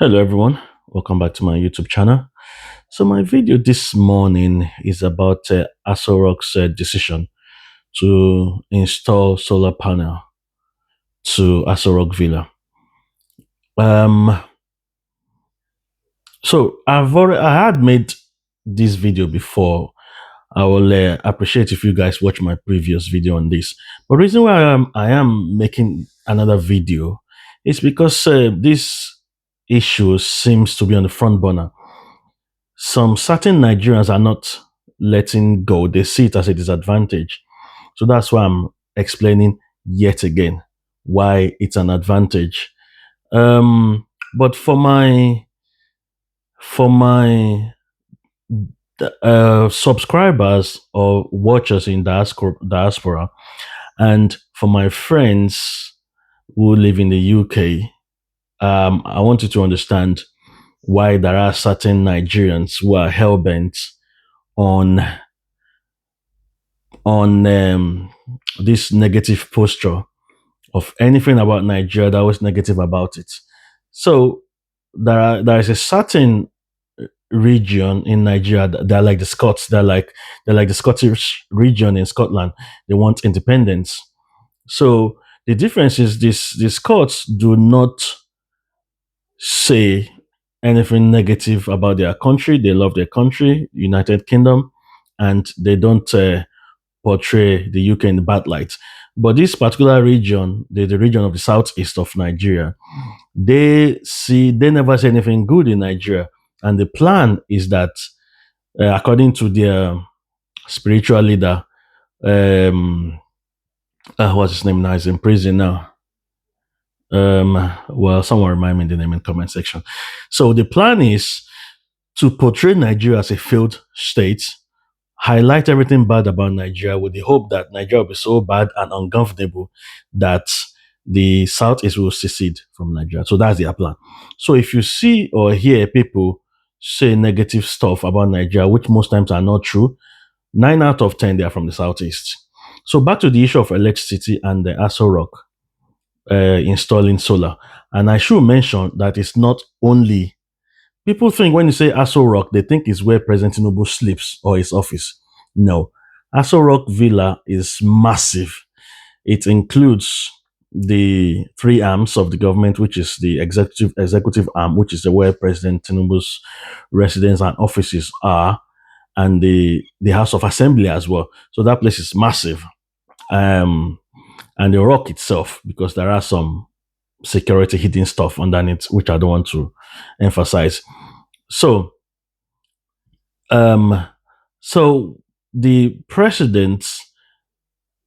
Hello everyone, welcome back to my YouTube channel. So my video this morning is about Aso Rock's decision to install solar panel to Aso Rock Villa. Um, I had made this video before. I will appreciate if you guys watch my previous video on this. But reason why I am making another video is because this issue seems to be on the front burner. Some certain Nigerians are not letting go. They see it as a disadvantage. So that's why I'm explaining yet again why it's an advantage. But for my subscribers or watchers in diaspora, and for my friends who live in the UK, I want you to understand why there are certain Nigerians who are hell bent on on this negative posture of anything about Nigeria that was negative about it. So there is a certain region in Nigeria they're like the Scots. They're like the Scottish region in Scotland. They want independence. So the difference is this: the Scots do not say anything negative about their country. They love their country, United Kingdom, and they don't portray the UK in the bad light. But this particular region, the region of the southeast of Nigeria, they never say anything good in Nigeria. And the plan is that, according to their spiritual leader, um, what's his name now? He's in prison now. Well, someone remind me the name in the comment section. So the plan is to portray Nigeria as a failed state, highlight everything bad about Nigeria with the hope that Nigeria will be so bad and ungovernable that the Southeast will secede from Nigeria. So that's their plan. So if you see or hear people say negative stuff about Nigeria, which most times are not true, 9 out of 10 they are from the Southeast. So back to the issue of electricity and the Aso Rock installing solar. And I should mention that it's not only people think when you say Aso Rock, they think it's where President Tinubu sleeps or his office. No. Aso Rock Villa is massive. It includes the three arms of the government, which is the executive arm, which is where President Tinubu's residence and offices are, and the House of Assembly as well. So that place is massive. Um, and the rock itself, because there are some security hidden stuff underneath, which I don't want to emphasize. So, um, so the President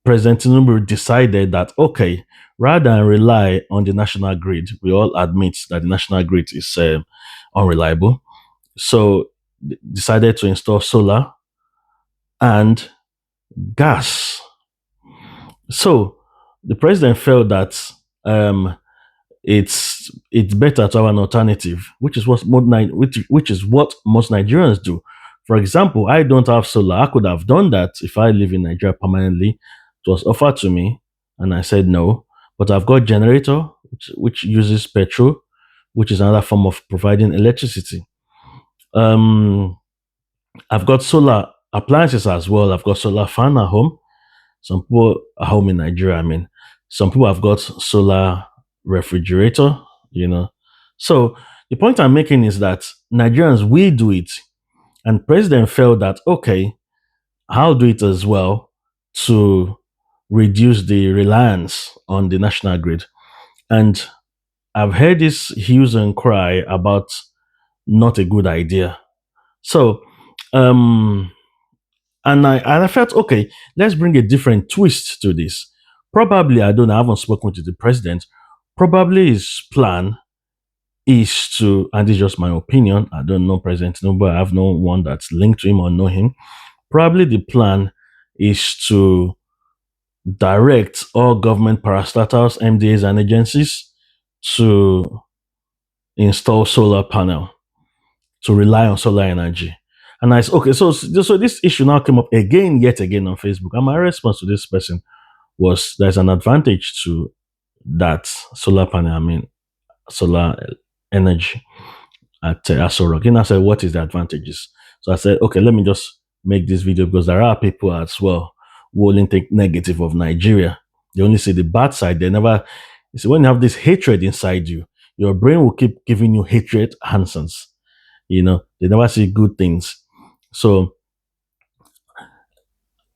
Tinubu decided that okay, rather than rely on the national grid, we all admit that the national grid is unreliable. So decided to install solar and gas. So the president felt that it's better to have an alternative, which is what most Nigerians do. For example, I don't have solar. I could have done that if I live in Nigeria permanently. It was offered to me, and I said no. But I've got generator, which uses petrol, which is another form of providing electricity. Um, I've got solar appliances as well. I've got solar fan at home. Some people at home in Nigeria, I mean, some people have got solar refrigerator, you know. So the point I'm making is that Nigerians will do it. And President felt that, okay, I'll do it as well to reduce the reliance on the national grid. And I've heard this hues and cry about not a good idea. So, um, and I felt okay, let's bring a different twist to this. Probably, I don't know, I haven't spoken to the president. Probably his plan is to, and this is just my opinion, I don't know President Tinubu, I have no one that's linked to him or know him. Probably the plan is to direct all government parastatals, MDAs, and agencies to install solar panel, to rely on solar energy. And I said, okay, so this issue now came up again, yet again on Facebook. And my response to this person was there's an advantage to that solar panel, I mean, solar energy at Aso Rock. And I said, what is the advantages? So I said, okay, let me just make this video because there are people as well who only think negative of Nigeria. They only see the bad side. They never, you see, when you have this hatred inside you, your brain will keep giving you hatred answers. They never see good things. So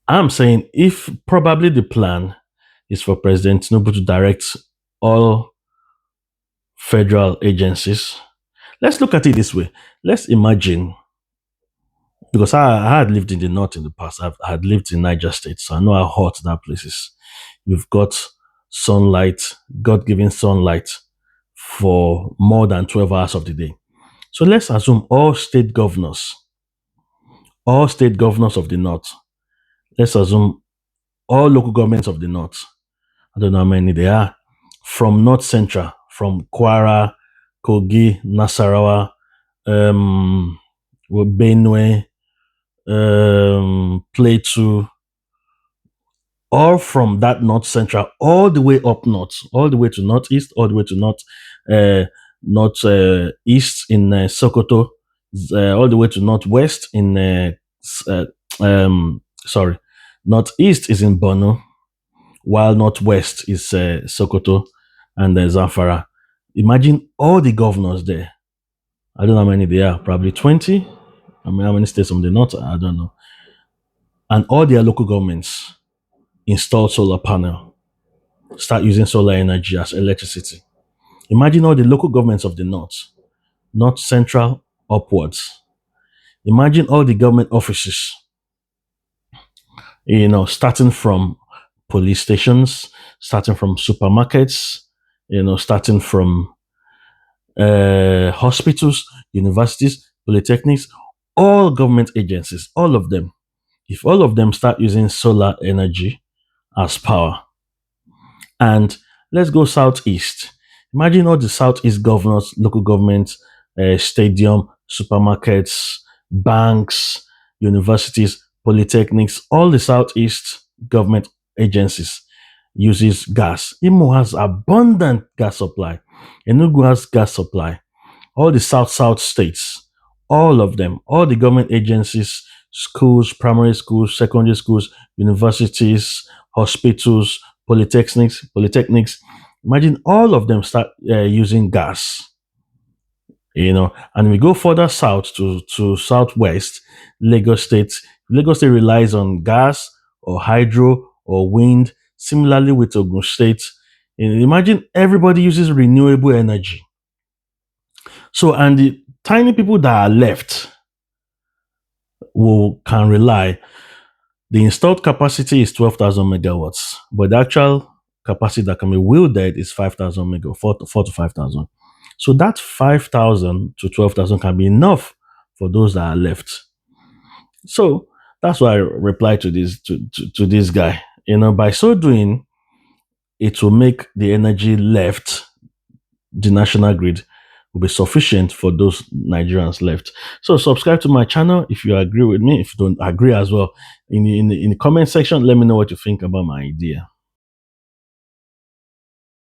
I'm saying if probably the plan is for President Tinubu to direct all federal agencies, let's look at it this way. Let's imagine, because I had lived in the north in the past. I had lived in Niger State, so I know how hot that place is. You've got sunlight, God-given sunlight for more than 12 hours of the day. So let's assume all state governors of the north, let's assume all local governments of the north, I don't know how many they are, from North Central, from Kwara, Kogi, Nasarawa, um, Benue, Plateau, all from that North Central, all the way up north, all the way to Northeast, all the way to North East in Sokoto, all the way to Northwest in, sorry, Northeast is in Borno, while Northwest is Sokoto and Zamfara. Imagine all the governors there. I don't know how many they are, probably 20. I mean, how many states from the north? I don't know. And all their local governments install solar panel, start using solar energy as electricity. Imagine all the local governments of the north central upwards. Imagine all the government offices, starting from police stations, starting from supermarkets, starting from hospitals, universities, polytechnics, all government agencies, all of them. If all of them start using solar energy as power, and let's go southeast. Imagine all the southeast governors, local governments, stadium, supermarkets, banks, universities, polytechnics, all the southeast government agencies uses gas. Imo has abundant gas supply. Enugu has gas supply. All the south states, all of them, all the government agencies, schools, primary schools, secondary schools, universities, hospitals, polytechnics. Imagine all of them start using gas. And we go further south to southwest, Lagos State. Lagos State relies on gas or hydro or wind. Similarly with Ogun State. Imagine everybody uses renewable energy. So, and the tiny people that are left can rely. The installed capacity is 12,000 megawatts, but the actual capacity that can be wielded is 5,000 megawatts, 4 to 5,000. So that 5,000 to 12,000 can be enough for those that are left. So that's why I reply to this guy. By so doing, it will make the energy left the national grid will be sufficient for those Nigerians left. So subscribe to my channel if you agree with me. If you don't agree as well, in the comment section, let me know what you think about my idea.